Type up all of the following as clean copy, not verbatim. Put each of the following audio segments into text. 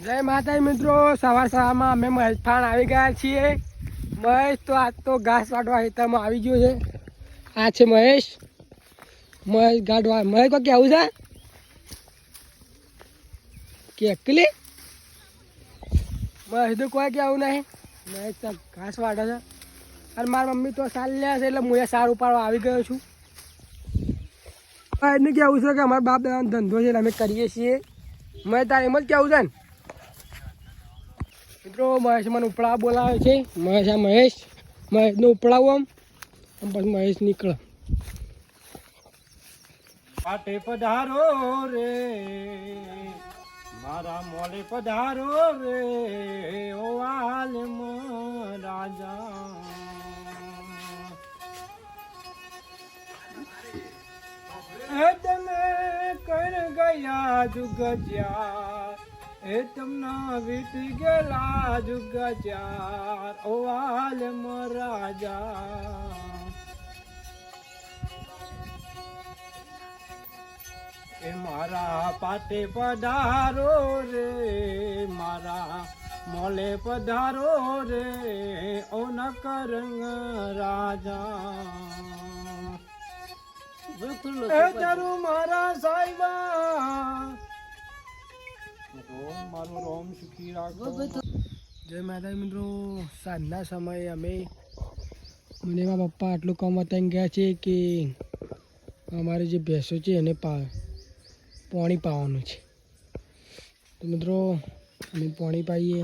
જય માતાજી મિત્રો, સવારમાં અમે મહેશ ફાણ આવી ગયા છીએ. મહેશ તો આજ તો ઘાસ વાટવા ખેતરમાં આવી ગયો છે. આ છે મહેશ. મહેશ ગાઢવા. મહેશ કોઈ કેવું છે કે એકલી મહેશ તો કોઈ કેવું નહીં. મહેશ તો ઘાસ વાટે છે અને મારી મમ્મી તો સાલ લે છે એટલે હું એ સાર ઉપાડવા આવી ગયો છું. એને કેવું છે કે અમારા બાપ દાદાનો ધંધો છે એટલે અમે કરીએ છીએ. મહેશ તારે એમ જ કેવું છે ને મિત્રો? મહેશ મને ઉપડા બોલાવે છે. મહેશને ઉપડાવું આમ પછી મહેશ નીકળે. પાટે પધારો રે મારા મોલે પધારો રે ઓ આલમ રાજા. હે તમે કર ગયા જુગ જ્યાં એ તમના વીતી ગયેલા જુગ જ્યાં ઓ આલમ રાજા. એ મારા પાટે પધારો રે મારા મોલે પધારો રે ઓ નકરંગ રાજા. એ તારું મારા સાહેબા મારું રોમ સુખી રાખો. જય માતા મિત્રો, સાંજના સમયે અમે મને એમાં પપ્પા આટલું કામ બતાવીને ગયા છે કે અમારી જે ભેંસો છે એને પાણી પાવાનું છે. તો મિત્રો અમે પાણી પાઈએ.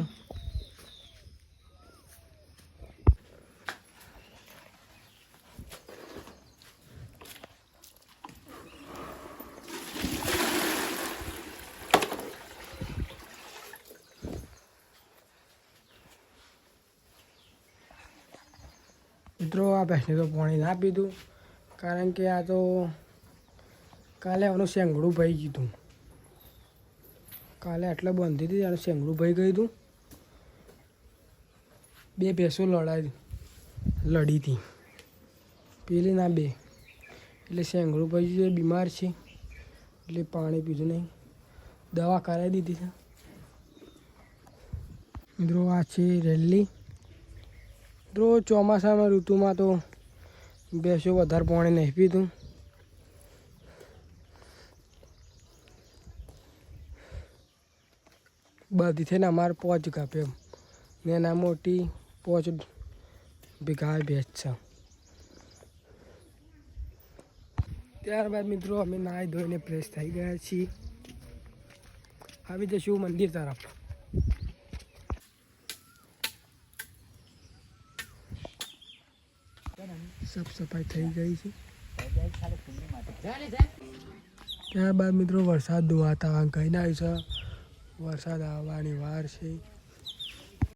મિત્રો આ ભેંસને તો પાણી ના પીધું કારણ કે આ તો કાલે આનું શેંગડું ભાઈ ગયું. કાલે આટલે બાંધી હતી આનું શેંગડું ભાઈ ગયું હતું. બે ભેંસો લડી હતી પેલી ના બે એટલે શેંગડું ભાઈ ગયું. બીમાર છે એટલે પાણી પીધું નહીં. દવા કરાવી દીધી છે. મિત્રો આ છે રેલી. મિત્રો ચોમાસામાં ઋતુમાં તો ભેંસો વધારે પાણી નહીં પીતું. બધી થઈને અમારે 5 કાપે એમ ને ના મોટી 5 વીઘા ભેંસ છે. ત્યારબાદ મિત્રો અમે નાહી ધોઈને ફ્રેશ થઈ ગયા છીએ. આવી જઈશું મંદિર તરફ. સાફ સફાઈ થઈ ગઈ છે. ત્યારબાદ મિત્રો વરસાદ ધોવાતા ગઈ ના છે. વરસાદ આવવાની વાર છે.